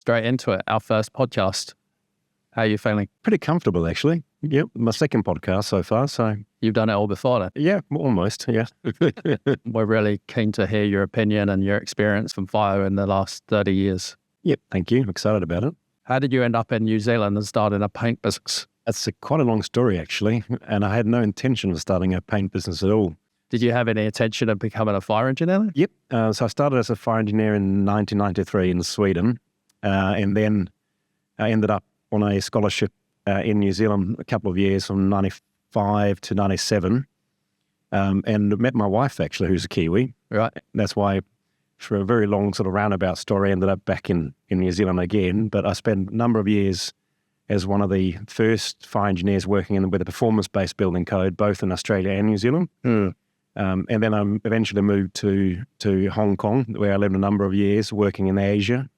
straight into it. Our first podcast. How are you feeling? Pretty comfortable, actually. Yep, my second podcast so far. So You've done it all before then? yeah, almost. Yeah. We're really keen to hear your opinion and your experience from fire in the last 30 years. Yep, thank you. I'm excited about it. How did you end up in New Zealand and starting a paint business? That's quite a long story, actually. And I had no intention of starting a paint business at all. Did you have any intention of becoming a fire engineer? Yep. So I started as a fire engineer in 1993 in Sweden. And then I ended up on a scholarship in New Zealand a couple of years from 95 to 97. And met my wife, actually, who's a Kiwi. Right. That's why, for a very long sort of roundabout story, I ended up back in New Zealand again. But I spent a number of years as one of the first fire engineers working with a performance-based building code, both in Australia and New Zealand. And then I eventually moved to Hong Kong, where I lived a number of years working in the Asia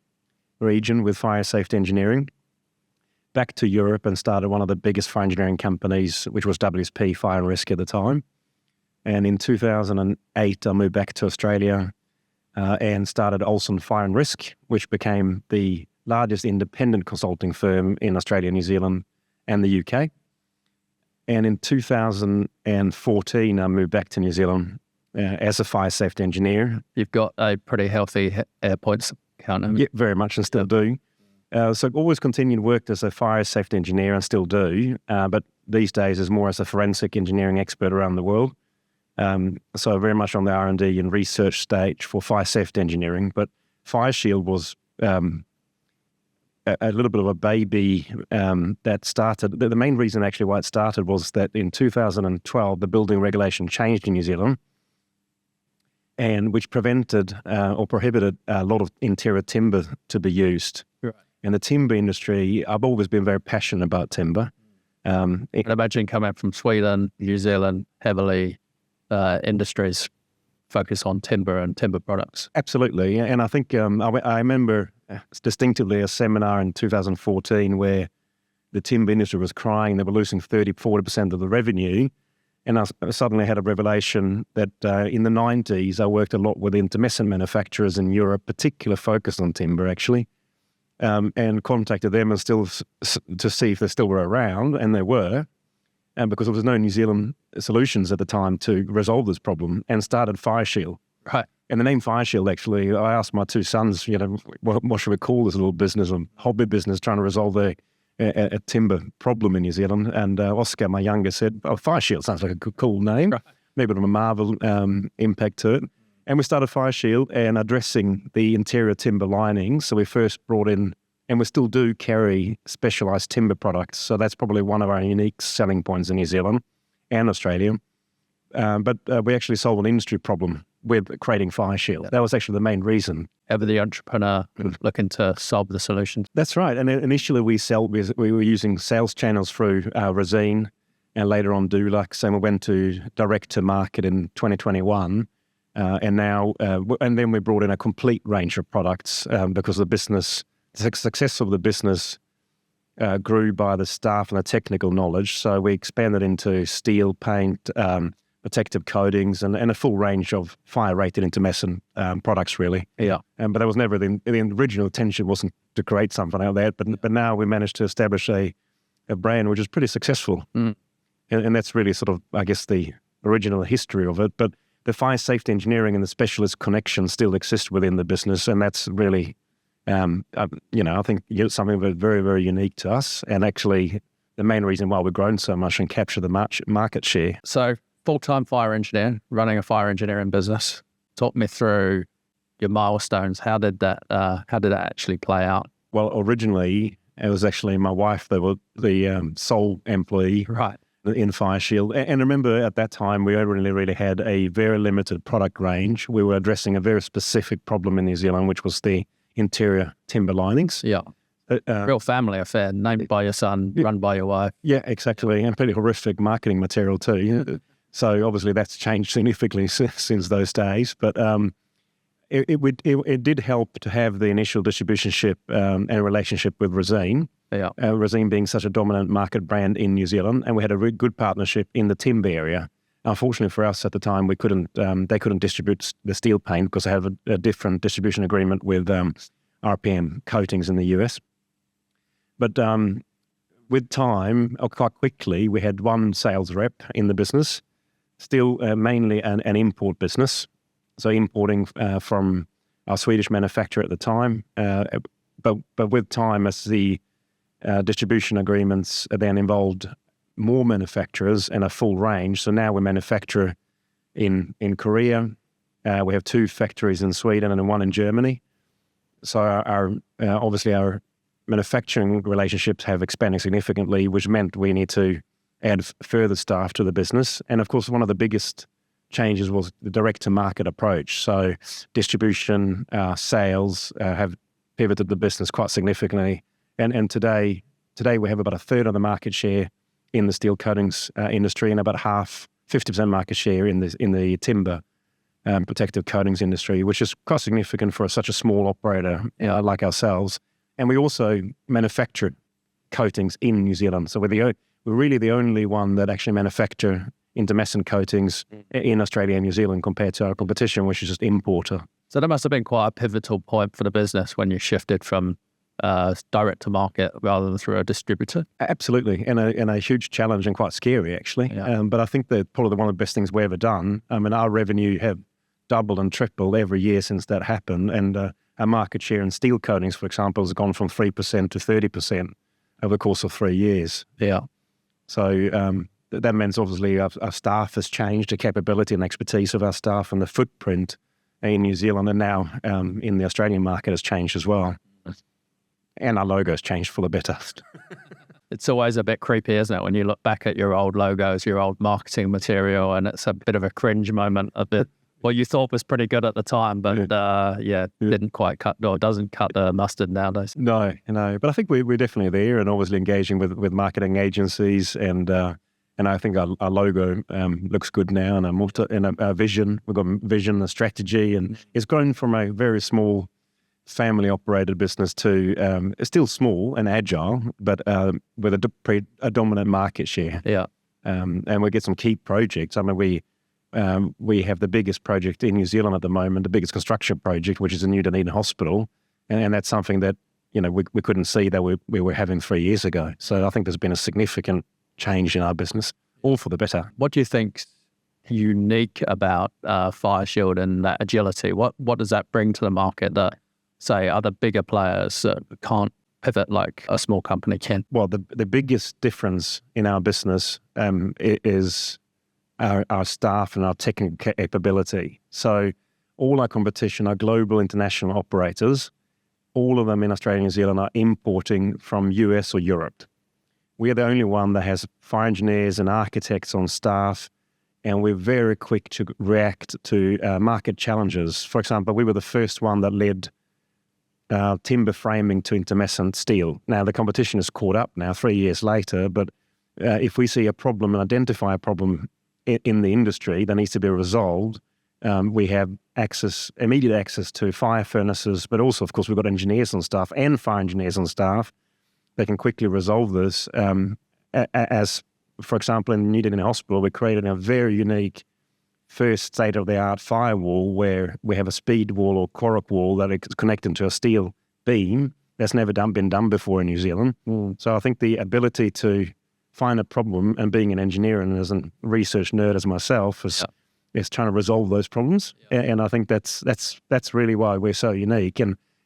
region with fire safety engineering. Back to Europe and started one of the biggest fire engineering companies, which was WSP Fire and Risk at the time. And in 2008, I moved back to Australia and started Olsson Fire and Risk, which became the largest independent consulting firm in Australia, New Zealand, and the UK. And in 2014, I moved back to New Zealand as a fire safety engineer. You've got a pretty healthy air points count. Yeah, very much, and still do. So I've always continued worked as a fire safety engineer and still do, but these days is more as a forensic engineering expert around the world. So very much on the R&D and research stage for fire safety engineering. But Fireshield was a little bit of a baby that started. The main reason actually why it started was that in 2012, the building regulation changed in New Zealand, and which prevented or prohibited a lot of interior timber to be used. Right. And the timber industry, I've always been very passionate about timber. I imagine coming from Sweden, New Zealand, heavily industries focus on timber and timber products. Absolutely. And I think I remember distinctively a seminar in 2014 where the timber industry was crying. They were losing 40% of the revenue. And I suddenly had a revelation that in the 90s, I worked a lot with intumescent manufacturers in Europe, particular focus on timber, actually, and contacted them and still to see if they still were around, and they were, and because there was no New Zealand solutions at the time to resolve this problem, and started Fireshield. Right. And the name Fireshield, actually, I asked my two sons, what should we call this little business, a hobby business trying to resolve a timber problem in New Zealand. And Oscar, my younger, said, Fireshield sounds like a cool name. Right. Maybe a Marvel impact to it. And we started Fireshield and addressing the interior timber linings. So we first brought in, and we still do carry specialised timber products. So that's probably one of our unique selling points in New Zealand and Australia. But we actually solved an industry problem with creating Fireshield. That was actually the main reason. Ever the entrepreneur looking to solve the solution. That's right. And initially we were using sales channels through Resine and later on Dulux, and we went to direct to market in 2021. And then we brought in a complete range of products because the success of the business grew by the staff and the technical knowledge. So we expanded into steel, paint, protective coatings, and a full range of fire-rated intumescent products, really. Yeah. But that was never the original intention wasn't to create something like that. But now we managed to establish a brand which is pretty successful, and that's really sort of, I guess, the original history of it. But the fire safety engineering and the specialist connection still exist within the business, and that's really, I think something very, very unique to us, and actually the main reason why we've grown so much and captured the market share. So, full-time fire engineer, running a fire engineering business. Talk me through your milestones. How did that actually play out? Well, originally it was actually my wife that was the sole employee. Right. In Fireshield. And remember, at that time, we only really had a very limited product range. We were addressing a very specific problem in New Zealand, which was the interior timber linings. Yeah. Real family affair, named by your son, run by your wife. Yeah, exactly. And pretty horrific marketing material too. So obviously that's changed significantly since those days. But it did help to have the initial distributionship and relationship with Resine. Yeah. Resine being such a dominant market brand in New Zealand, and we had a really good partnership in the timber area. Unfortunately for us at the time, they couldn't distribute the steel paint because they have a different distribution agreement with RPM coatings in the US. But with time, or quite quickly, we had one sales rep in the business, still mainly an import business. So importing from our Swedish manufacturer at the time. But with time, as the distribution agreements then involved more manufacturers and a full range. So now we manufacture in Korea. We have 2 factories in Sweden and 1 in Germany. So our obviously our manufacturing relationships have expanded significantly, which meant we need to add further staff to the business. And of course, one of the biggest changes was the direct-to-market approach. So distribution, sales have pivoted the business quite significantly. And today we have about a third of the market share in the steel coatings industry and about 50% market share in the timber protective coatings industry, which is quite significant for such a small operator like ourselves. And we also manufacture coatings in New Zealand. So we're really the only one that actually manufacture intumescent coatings in Australia and New Zealand compared to our competition, which is just importer. So that must have been quite a pivotal point for the business when you shifted from direct to market rather than through a distributor. Absolutely, and a huge challenge and quite scary actually. Yeah. But I think that probably one of the best things we've ever done. I mean, our revenue have doubled and tripled every year since that happened, and our market share in steel coatings, for example, has gone from 3% to 30% over the course of 3 years. Yeah. So that means obviously our staff has changed, the capability and expertise of our staff and the footprint in New Zealand and now in the Australian market has changed as well. And our logo has changed for the better. It's always a bit creepy, isn't it, when you look back at your old logos, your old marketing material, and it's a bit of a cringe moment of it. What you thought was pretty good at the time, but didn't quite cut, or doesn't cut the mustard nowadays. No. But I think we're definitely there and obviously engaging with marketing agencies and I think our logo looks good now and our vision. We've got vision, a strategy, and it's grown from a very small family-operated business to it's still small and agile, but with a dominant market share. Yeah. And we get some key projects. I mean, we have the biggest project in New Zealand at the moment, the biggest construction project, which is the new Dunedin Hospital, and that's something that we couldn't see that we were having 3 years ago. So I think there's been a significant change in our business, all for the better. What do you think's unique about Fireshield and that agility? What does that bring to the market that, say, other bigger players can't pivot like a small company can? Well, the biggest difference in our business is our staff and our technical capability. So all our competition, our global international operators, all of them in Australia and New Zealand are importing from US or Europe. We are the only one that has fire engineers and architects on staff, and we're very quick to react to market challenges. For example, we were the first one that led timber framing to intumescent steel. Now, the competition has caught up now 3 years later, but if we see a problem and identify a problem in the industry that needs to be resolved, we have immediate access to fire furnaces, but also, of course, we've got engineers on staff and fire engineers on staff that can quickly resolve this. As, for example, in New Dunedin Hospital, we created a very unique first state-of-the-art firewall where we have a speed wall or cork wall that is connected to a steel beam that's never been done before in New Zealand. So I think the ability to find a problem, and being an engineer and as a research nerd as myself, is trying to resolve those problems. And I think that's really why we're so unique.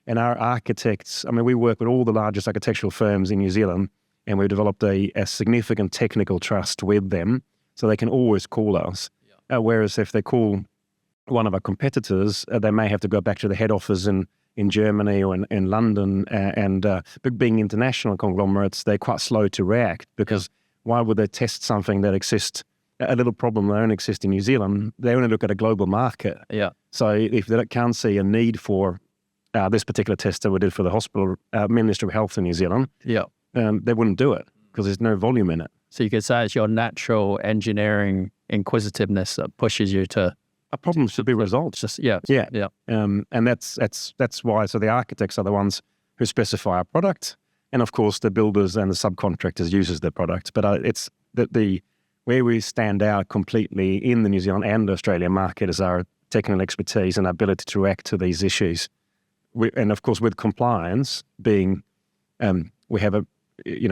And our architects, I mean, we work with all the largest architectural firms in New Zealand, and we've developed a significant technical trust with them, so they can always call us. Whereas if they call one of our competitors, they may have to go back to the head office in Germany or in London, but being international conglomerates, they're quite slow to react, because why would they test something that exists, a little problem that only exists in New Zealand? They only look at a global market. Yeah. So if they can't see a need for this particular test that we did for the hospital, Ministry of Health in New Zealand, they wouldn't do it because there's no volume in it. So you could say it's your natural engineering inquisitiveness that pushes you to... A problem should be resolved. And that's why. So the architects are the ones who specify our product, and of course the builders and the subcontractors uses their product. But it's the where we stand out completely in the New Zealand and Australian market is our technical expertise and ability to react to these issues and of course with compliance being, we have a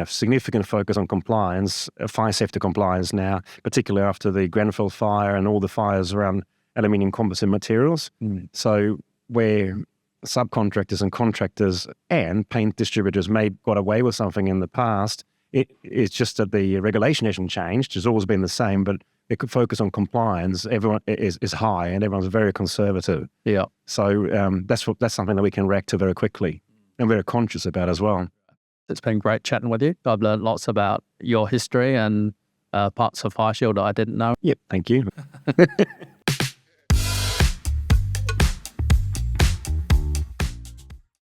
significant focus on compliance, fire safety compliance now, particularly after the Grenfell fire and all the fires around aluminium composite materials. So where subcontractors and contractors and paint distributors may have got away with something in the past, it's just that the regulation hasn't changed. It's always been the same, but it could focus on compliance. Everyone is high and everyone's very conservative. Yeah. So that's something that we can react to very quickly and very conscious about as well. It's been great chatting with you. I've learned lots about your history and parts of Fireshield that I didn't know. Yep, thank you.